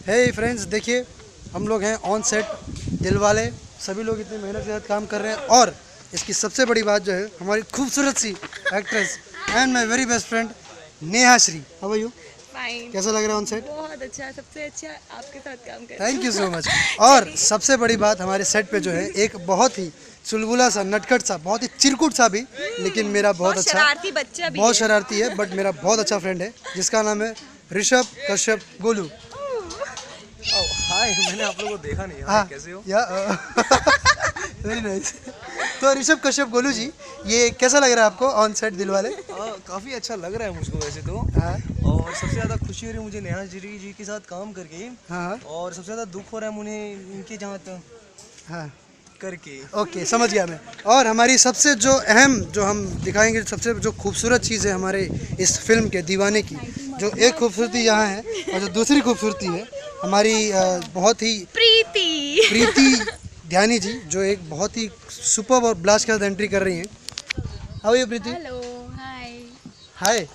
हे friends, देखिए हम लोग हैं ऑन सेट दिलवाले। सभी लोग इतनी मेहनत के साथ काम कर रहे हैं और इसकी सबसे बड़ी बात जो है हमारी खूबसूरत सी actress and my very best friend Neha Shree. How are you? Fine. कैसा लग रहा है ऑन सेट? बहुत अच्छा, सबसे अच्छा आपके साथ काम कर। Thank you so much. और सबसे बड़ी बात हमारे सेट पे जो है एक बहुत ही चुलबुला सा, नटखट सा, बहुत ही चिरकुट सा भी, लेकिन मेरा बहुत अच्छा शरारती बच्चा भी बहुत है। शरारती है बट मेरा बहुत अच्छा फ्रेंड है जिसका नाम है ऋषभ कश्यप गोलू। हाय, मैंने आप लोगों को देखा नहीं। हाँ, कैसे हो? Very nice. तो ऋषभ कश्यप गोलू जी, ये कैसा लग रहा है आपको ऑन सेट दिलवाले? काफ़ी अच्छा लग रहा है मुझको वैसे तो। हाँ और सबसे ज़्यादा खुशी हो रही है मुझे नेहा जी के साथ काम करके। हाँ और सबसे ज़्यादा दुख हो रहा है मुझे इनके जहाँ हाँ, करके। ओके, समझ गया मैं। और हमारी सबसे जो अहम, जो हम दिखाएंगे, सबसे जो खूबसूरत चीज़ है हमारे इस फिल्म के दीवाने की, जो एक खूबसूरती यहाँ है और जो दूसरी खूबसूरती है हमारी बहुत ही प्रीति ध्यानी जी, जो एक बहुत ही सुपर और ब्लास्ट के साथ एंट्री कर रही हैं। How are you Preeti? Hello, hi. Hi,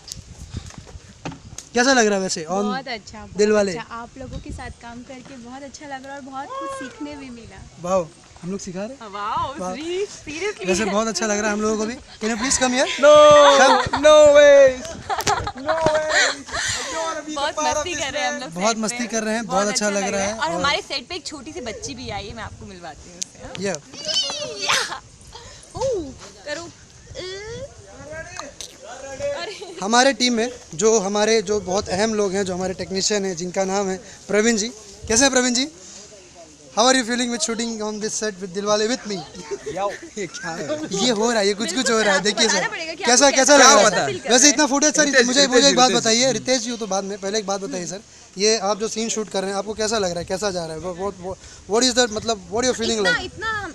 कैसा लग रहा है वैसे ऑन बहुत अच्छा, दिलवाले? अच्छा। आप लोगों के साथ काम करके बहुत अच्छा लग रहा है और बहुत कुछ सीखने भी मिला। वाओ, हम लोग सिखा रहे हैं। Wow, seriously. वैसे बहुत अच्छा लग रहा है हम लोगों को भी। Can you please come here? No way. बहुत मस्ती कर रहे हैं हम लोग। बहुत मस्ती कर रहे हैं, बहुत अच्छा लग रहा है। और हमारे सेट पे एक छोटी सी बच्ची भी आई है, मैं आपको मिलवाती हूँ उससे। या करो। हमारे टीम में जो बहुत अहम लोग हैं, जो हमारे टेक्नीशियन हैं, जिनका नाम है प्रवीण जी। कैसे हैं Praveen ji? How are you feeling with shooting on this set with Dilwale with me? ये क्या है? ये हो रहा है, ये कुछ हो रहा है। देखिए सर, कैसा लग रहा है? वैसे इतना फुटेज सर, मुझे एक बात बताइए। रितेश जी तो बाद में, पहले एक बात बताइए सर, ये आप जो सीन शूट कर रहे हैं आपको कैसा लग रहा है, कैसा जा रहा है? व्हाट इज दैट, मतलब व्हाट यू फीलिंग लाइक?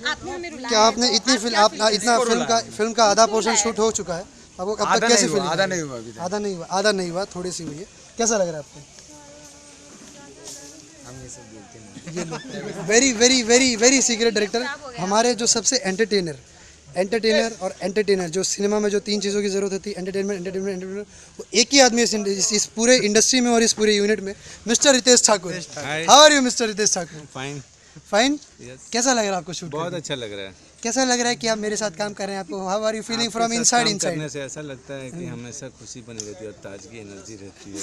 आपने हमें रुलाया। क्या आपने इतना फिल्म का आधा पोर्शन शूट हो चुका है, आपको अब तक कैसे फीलिंग? आधा नहीं हुआ अभी तक। आधा नहीं हुआ, थोड़ी सी हुई है। कैसा लग रहा है आपको? Very very very very secret director, हमारे जो सबसे एंटरटेनर और एंटरटेनर, जो सिनेमा में जो तीन चीज़ों की जरूरत होती है, एंटरटेनमेंट, वो एक ही आदमी इस पूरे इंडस्ट्री में और इस पूरे यूनिट में, mister Ritesh Thakur. How are you mister Ritesh Thakur? Fine. Fine. कैसा लग रहा है आपको शूट? बहुत अच्छा लग रहा है। कैसा लग रहा है कि आप मेरे साथ काम कर रहे हैं? आपको how are you feeling from inside? करने से ऐसा लगता है कि हमेशा खुशी बनी रहती है और ताजगी एनर्जी रहती है।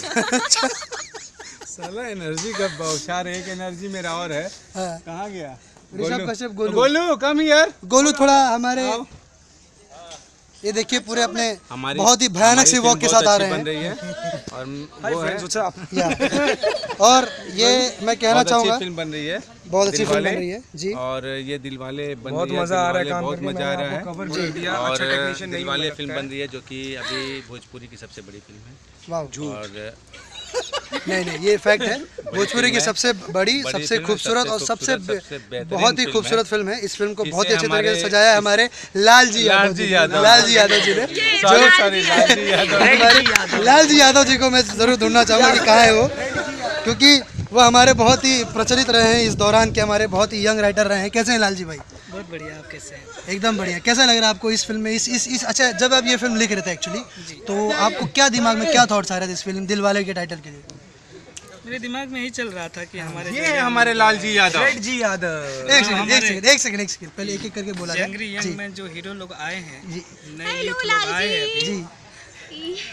साला एनर्जी का बौछार, एक एनर्जी मेरा और है। हाँ। कहाँ गया ऋषभ कश्यप गोलू? Golu come here. गोलू थोड़ा हमारे, ये देखिए पूरे अपने बहुत ही भयानक सी वॉक के साथ आ रहे बन रही हैं। है और वो है। और ये मैं कहना चाहूँगा, फिल्म बन रही है, बहुत अच्छी फिल्म बन रही है जी। और ये दिलवाले बन बहुत रही है। मजा आ रहा है, बहुत मजा आ रहा है। कवर कर दिया। और अच्छा टेक्नीशियन नहीं दिलवाले लगता फिल्म है। बन रही है जो कि अभी भोजपुरी की सबसे बड़ी फिल्म है। वाह, और नहीं, ये फैक्ट है। भोजपुरी की सबसे बड़ी, सबसे खूबसूरत और सबसे बहुत ही खूबसूरत फिल्म है। इस फिल्म को बहुत ही अच्छे तरीके से सजाया है हमारे लाल जी यादव जी ने। लाल जी यादव जी को मैं जरूर ढूंढना चाहूँगा कि कहाँ है वो, क्योंकि वो हमारे बहुत ही प्रचलित रहे हैं इस दौरान के, हमारे बहुत ही यंग राइटर रहे हैं। कैसे हैं लाल जी भाई? बहुत बढ़िया, आप कैसे हैं? एकदम बढ़िया। कैसा लग रहा है आपको इस फिल्म में? इस अच्छा, जब आप ये फिल्म लिख रहे थे एक्चुअली, तो आपको क्या दिमाग में क्या थॉट्स आ रहे थे इस फिल्म दिलवाले के टाइटल के लिए? मेरे दिमाग में यही चल रहा था कि हमारे ये हमारे लाल जी यादव। एक सेकंड, पहले एक करके बोला जाए। जंगरी जी यंग में जो हीरो लोग आए हैं, जी नए यूथ लोग आए हैं अभी, जी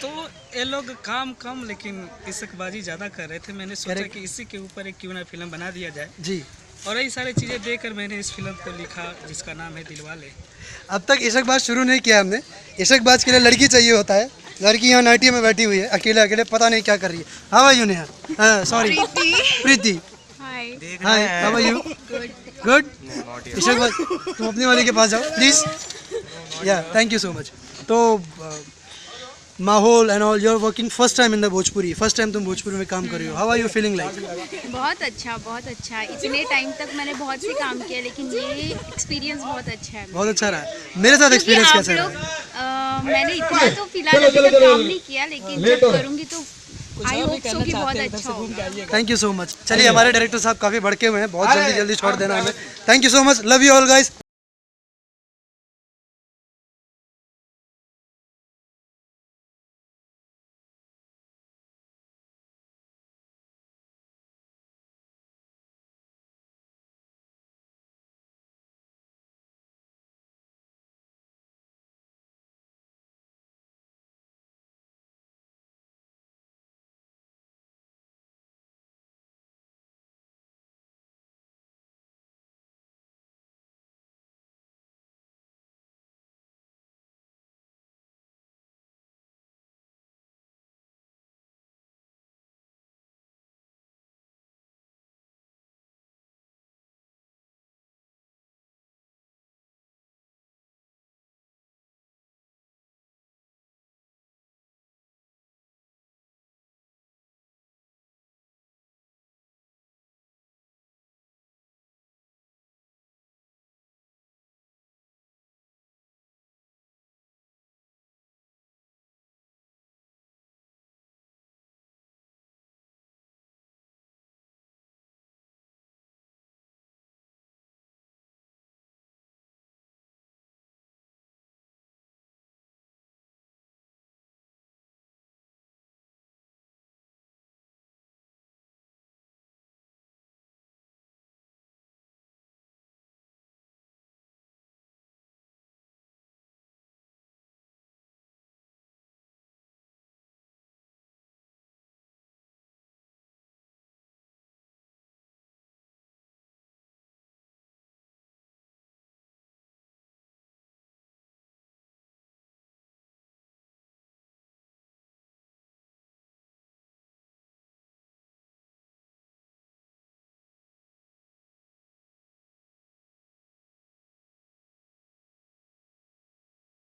तो ये लोग काम कम लेकिन इश्कबाजी ज़्यादा कर रहे थे। मैंने सोचा कि इसी के ऊपर एक क्यों ना फिल्म बना दिया जाए, जी। और यही सारी चीज़ें देखकर मैंने इस फिल्म को लिखा जिसका नाम है दिलवाले। अब तक इश्कबाज शुरू नहीं किया हमने। इश्कबाज के लिए लड़की चाहिए होता है। लड़की यहाँ नाइटी में बैठी हुई है, अकेले पता नहीं क्या कर रही है। How are you Neha? Sorry Preeti. Hi, how are you? Good. Ishqbaaz, तुम अपनी वाले के पास जाओ प्लीज। या थैंक यू सो मच। तो माहौल and all, you are working first time in the Bhojpuri, first time तुम भोजपुरी में काम कर रही हो। How are you feeling like? बहुत अच्छा, बहुत अच्छा। इतने टाइम तक मैंने बहुत से काम किया, लेकिन ये एक्सपीरियंस बहुत अच्छा है। बहुत अच्छा रहा। मेरे साथ एक्सपीरियंस कैसा रहा? मैंने इतना तो फिलहाल अभी तक काम नहीं किया, लेकिन जब करूँगी तो आई होप सो कि बहुत अच्छा होगा। Thank you so much. चलिए, हमारे डायरेक्टर साहब काफ़ी भड़के हुए हैं, बहुत जल्दी छोड़ देना हमें। Thank you so much, love you all guys.